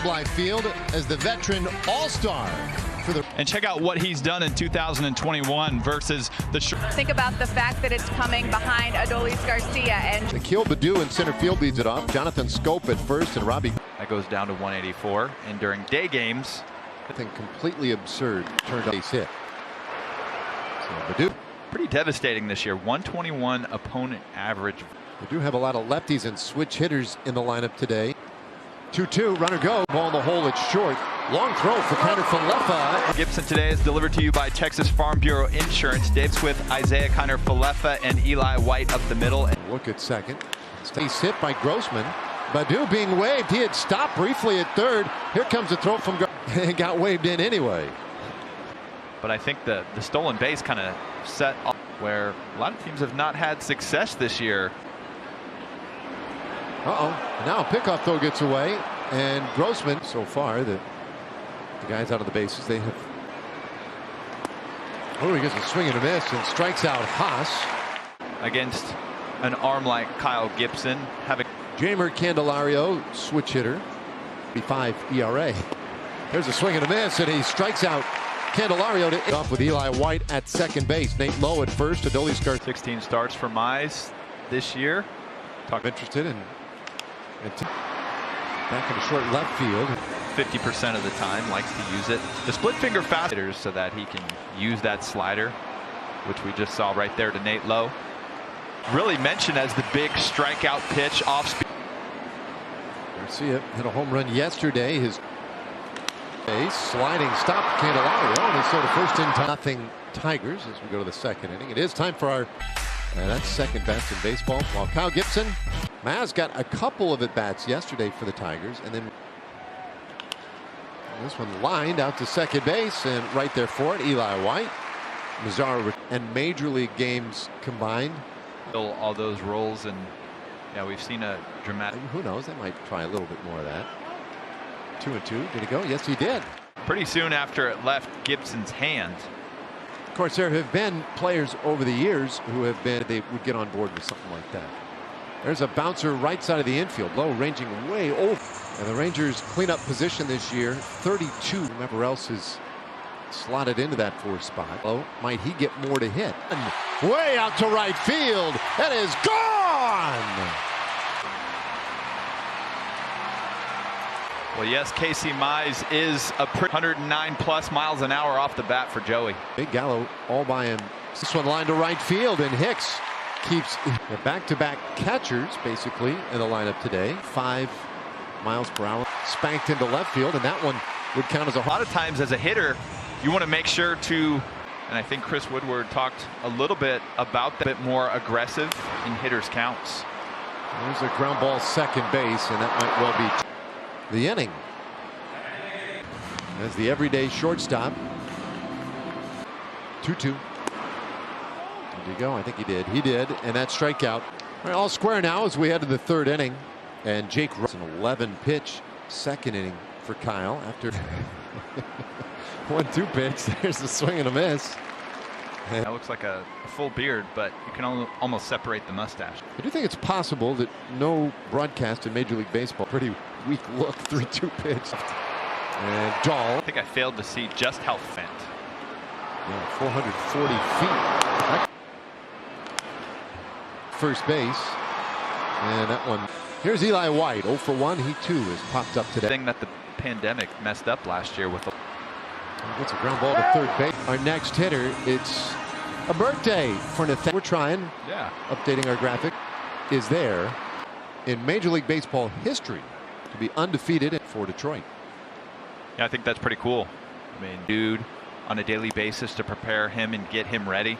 Life Field as the veteran all-star for the. And check out what he's done in 2021 versus the. Think about the fact that it's coming behind Adolis Garcia and Akil Baddoo in center field leads it off. Jonathan Scope at first and Robbie. That goes down to 184. And during day games, I think completely absurd turned base hit. So Baddoo. Pretty devastating this year. 121 opponent average. We do have a lot of lefties and switch hitters in the lineup today. 2-2, runner go. Ball in the hole, it's short. Long throw for Kiner Falefa. Gibson today is delivered to you by Texas Farm Bureau Insurance. Dave's with Isaiah Kiner Falefa and Eli White up the middle. Look at second. He's hit by Grossman. Baddoo being waved. He had stopped briefly at third. Here comes a throw from and got waved in anyway. But I think the stolen base kind of set up where a lot of teams have not had success this year. Now a pickoff throw gets away, and Grossman, so far, the guys out of the bases, they have. Oh, he gets a swing and a miss and strikes out Haas. Against an arm like Kyle Gibson. Jamer Candelario, switch hitter, 5 ERA. There's a swing and a miss, and he strikes out Candelario to off with Eli White at second base. Nate Lowe at first. Adolis Garcia. 16 starts for Mize this year. Interested in back in the short left field. 50% of the time likes to use it. The split finger fasters so that he can use that slider, which we just saw right there to Nate Lowe. Really mentioned as the big strikeout pitch off speed. Garcia hit a home run yesterday. His base sliding stop Candelario, and it's sort of first in time. Nothing Tigers as we go to the second inning. It is time for our that's second best in baseball. While Kyle Gibson, Maz got a couple of at-bats yesterday for the Tigers, and then this one lined out to second base, and right there for it, Eli White. Mazzara and Major League games combined. All those roles, and yeah, we've seen a dramatic. Who knows? They might try a little bit more of that. 2-2. Did he go? Yes, he did. Pretty soon after it left Gibson's hand. Of course, there have been players over the years who have been, they would get on board with something like that. There's a bouncer right side of the infield, low, ranging way over. And the Rangers clean up position this year, 32. Whoever else is slotted into that fourth spot. Oh, might he get more to hit? And way out to right field. That is gone. Well, yes, Casey Mize is a 109 plus miles an hour off the bat for Joey. Big Gallo all by him. This one lined to right field, and Hicks keeps back-to-back catchers basically in the lineup today. 5 miles per hour spanked into left field, and that one would count as a lot of times as a hitter. You want to make sure to, and I think Chris Woodward talked a little bit about that, bit more aggressive in hitters' counts. There's a ground ball second base, and that might well be the inning. As the everyday shortstop. 2-2. Did he go? I think he did. He did, and that strikeout. All square now as we head to the third inning. And Jake Russ, an 11 pitch second inning for Kyle after 1-2 pitch. There's a swing and a miss. That looks like a full beard, but you can almost separate the mustache. I do think it's possible that no broadcast in Major League Baseball. Pretty weak look, 3-2 pitch. And Dahl. I think I failed to see just how fat. Yeah, 440 feet. First base. And that one. Here's Eli White, 0 for 1. He too is popped up today. Thing that the pandemic messed up last year with the. Gets a ground ball to third base. Our next hitter, it's a birthday for Nathan. We're trying. Yeah. Updating our graphic. Is there in Major League Baseball history to be undefeated for Detroit. Yeah, I think that's pretty cool. I mean, dude, on a daily basis to prepare him and get him ready.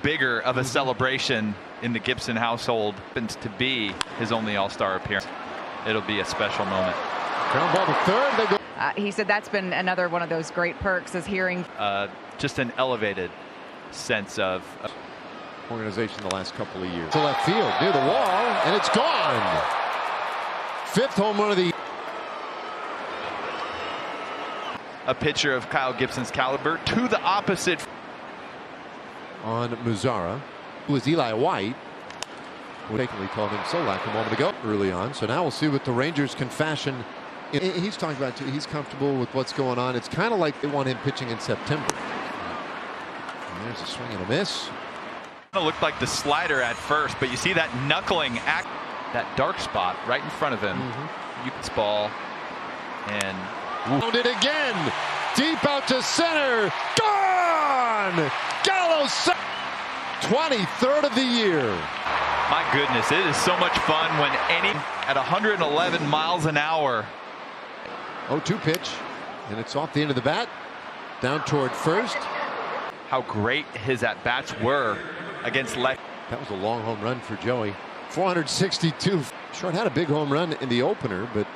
Bigger of a celebration in the Gibson household happens to be his only All-Star appearance. It'll be a special moment. Ground ball to third. They go. He said that's been another one of those great perks is hearing. Just an elevated sense of Organization the last couple of years. To left field near the wall, and it's gone. Fifth home run of the. A pitcher of Kyle Gibson's caliber to the opposite. On Mazzara, who was Eli White, who mistakenly called him Solak a moment ago early on. So now we'll see what the Rangers can fashion He's talking about too, he's comfortable with what's going on. It's kind of like they want him pitching in September. And there's a swing and a miss. It looked like the slider at first, but you see that knuckling act, that dark spot right in front of him. You can ball and found it again, deep out to center, gone. Gallo, 23rd of the year. My goodness, it is so much fun when at 111 miles an hour. 0-2 pitch, and it's off the end of the bat, down toward first. How great his at-bats were against left. That was a long home run for Joey. 462. Short had a big home run in the opener, but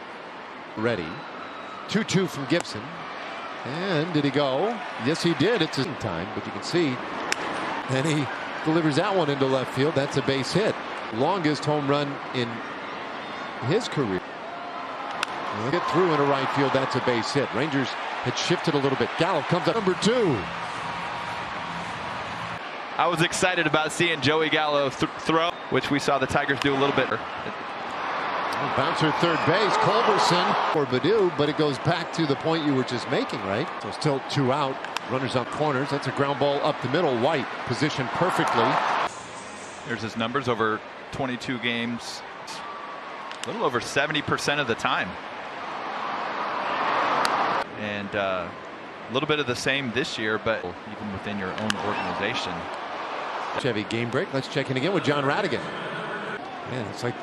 ready. 2-2 from Gibson. And did he go? Yes, he did. It's in time, but you can see. And he delivers that one into left field. That's a base hit. Longest home run in his career. We'll get through into right field. That's a base hit. Rangers had shifted a little bit. Gallo comes up number 2. I was excited about seeing Joey Gallo throw, which we saw the Tigers do a little bit. Bouncer third base, Culberson or Baду, but it goes back to the point you were just making, right? So still 2 out, runners on corners. That's a ground ball up the middle. White positioned perfectly. There's his numbers over 22 games, a little over 70% of the time. And a little bit of the same this year, but even within your own organization. Chevy game break. Let's check in again with John Radigan. Man, it's like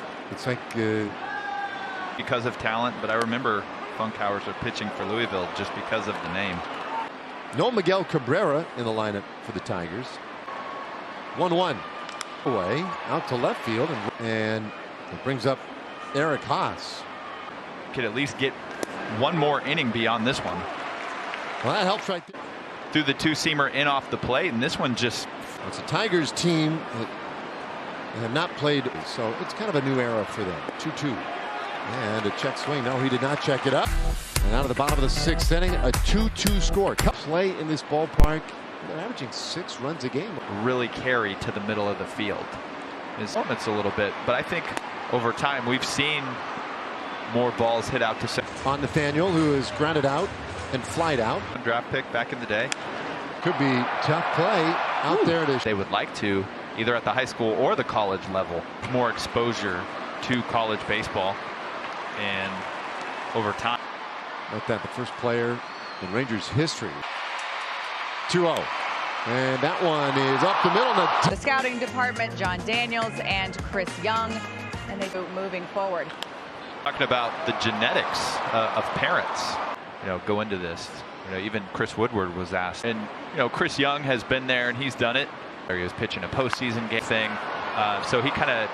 because of talent, but I remember Funkhouers are pitching for Louisville just because of the name. No Miguel Cabrera in the lineup for the Tigers. 1-1 away out to left field, and it brings up Eric Haas. Could at least get one more inning beyond this one. Well, that helps right there. Threw the 2-seamer in off the plate, and this one just. It's a Tigers team that have not played, so it's kind of a new era for them. 2-2. And a check swing. No, he did not check it up. And out of the bottom of the 6th inning, a 2-2 score. Play in this ballpark. They're averaging 6 runs a game. Really carry to the middle of the field. It's a little bit, but I think over time we've seen more balls hit out to center. On Nathaniel, who is grounded out and flied out. Draft pick back in the day. Could be tough play out there. They would like to, either at the high school or the college level, more exposure to college baseball. And over time. Note that the first player in Rangers history. 2-0. And that one is up the middle. The scouting department, John Daniels and Chris Young, and they go moving forward. Talking about the genetics of parents, go into this. Even Chris Woodward was asked, and Chris Young has been there and he's done it. He was pitching a postseason game thing, so he kind of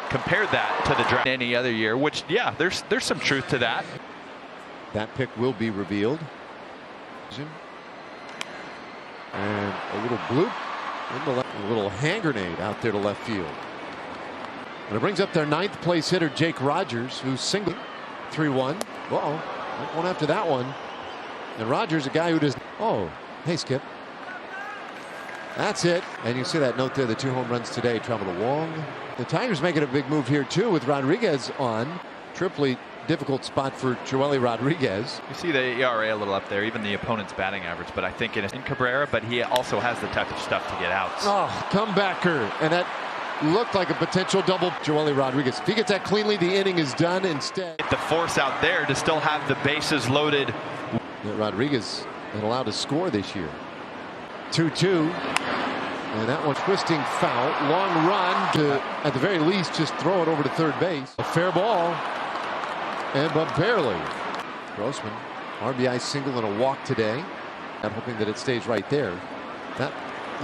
compared that to the draft any other year, which, yeah, there's some truth to that. That pick will be revealed. And a little bloop in the left, a little hand grenade out there to left field. And it brings up their 9th place hitter, Jake Rogers, who's single. 3-1. Uh-oh. One after that one. And Rogers, a guy who does. Oh, hey, Skip. That's it. And you see that note there, the 2 home runs today traveled a long. The Tigers making a big move here, too, with Rodriguez on. Triply difficult spot for Joely Rodriguez. You see the ERA a little up there, even the opponent's batting average, but I think in Cabrera, but he also has the type of stuff to get out. Oh, comebacker. And that looked like a potential double. Joely Rodriguez. If he gets that cleanly, the inning is done instead. The force out there to still have the bases loaded. Rodriguez been allowed to score this year. 2-2. And that one twisting foul. Long run to, at the very least, just throw it over to third base. A fair ball. But barely. Grossman, RBI single and a walk today. I'm hoping that it stays right there. That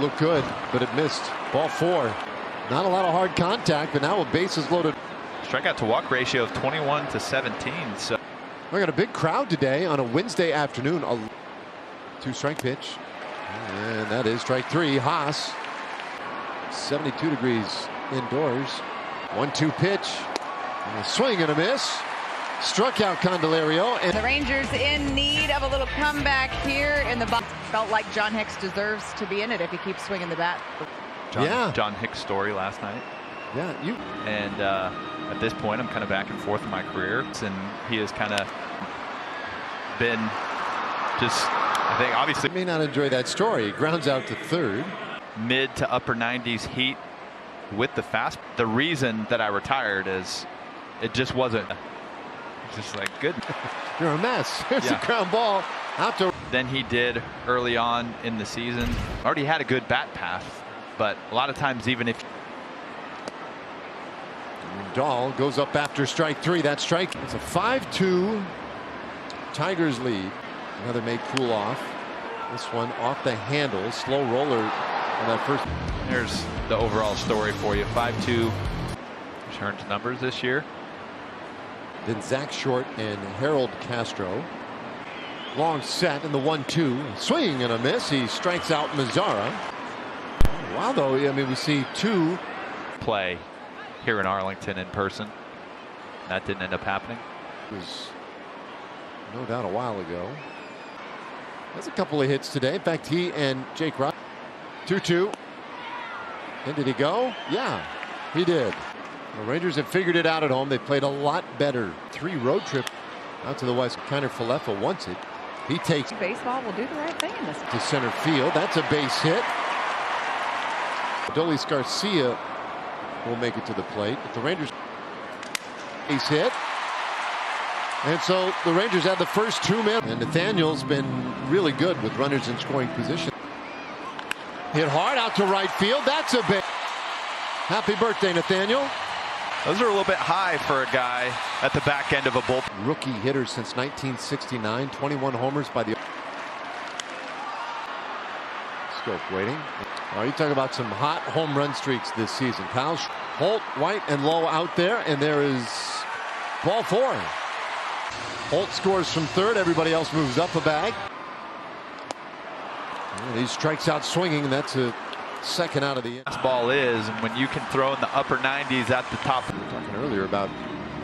looked good, but it missed. Ball 4. Not a lot of hard contact, but now a bases loaded. Strikeout to walk ratio of 21-17. So we got a big crowd today on a Wednesday afternoon. A 2-strike pitch. And that is strike 3. Haas. 72 degrees indoors. 1-2 pitch. And a swing and a miss. Struck out Candelario. And the Rangers in need of a little comeback here in the box. Felt like John Hicks deserves to be in it if he keeps swinging the bat. John Hicks' story last night. Yeah, and at this point, I'm kind of back and forth in my career, and he is kind of been just, I think, obviously You may not enjoy that story. He grounds out to third. mid to upper 90s heat with the fast. The reason that I retired is it just wasn't. Just like, good. You're a mess. There's Yeah. a ground ball out to. Than he did early on in the season. Already had a good bat path, but a lot of times, even if Dahl goes up after strike three. That strike. It's a 5-2 Tigers lead. Another may cool off. This one off the handle. Slow roller on that first. there's the overall story for you. 5-2 return to numbers this year. Then Zach Short and Harold Castro. Long set in the 1-2. Swing and a miss. He strikes out Mazzara. Wow, though. I mean, we see two. Play here in Arlington in person. That didn't end up happening. It was no doubt a while ago. There's a couple of hits today. In fact, he and Jake Rock. 2-2. And did he go? Yeah, he did. The Rangers have figured it out at home. They played a lot better. 3 road trip out to the west. Kiner Falefa wants it. He takes Baseball will do the right thing in this. to center field. That's a base hit. Adolis Garcia will make it to the plate. But the Rangers base hit. And so the Rangers had the first 2 men. And Nathaniel's been really good with runners in scoring position. Hit hard out to right field. That's a big. Happy birthday, Nathaniel. Those are a little bit high for a guy at the back end of a bullpen. Rookie hitter since 1969. 21 homers by the. Scope waiting. Oh, you talk about some hot home run streaks this season. Kyle Holt, White, and Lowe out there, and there is ball 4. Holt scores from third. Everybody else moves up a bag. And he strikes out swinging, and that's a second out of the inning. Ball is, and when you can throw in the upper 90s at the top. We were talking earlier about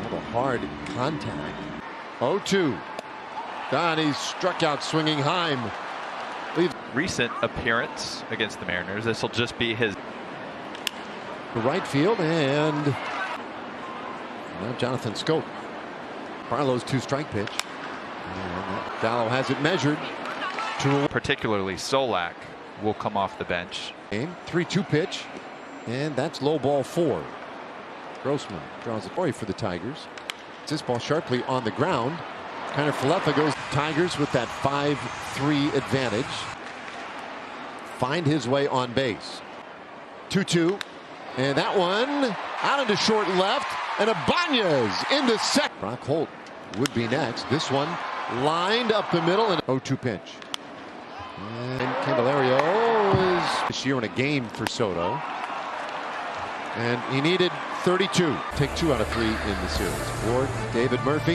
all the hard contact. 0-2. And he's struck out swinging. Heim leaves Recent appearance against the Mariners. This will just be his. the right field, and now Jonathan Scope. Barlow's 2-strike pitch. And Gallo has it measured. Particularly Solak will come off the bench. 3-2 pitch, and that's low ball 4. Grossman draws a story for the Tigers. This ball sharply on the ground. Kiner Falefa goes Tigers with that 5-3 advantage. Find his way on base. 2-2, and that one out into short left, and Ibanez into second. Brock Holt would be next. This one lined up the middle, and 0-2 pitch. And Candelario is this year in a game for Soto. And he needed 32. Take 2 out of 3 in the series. For David Murphy.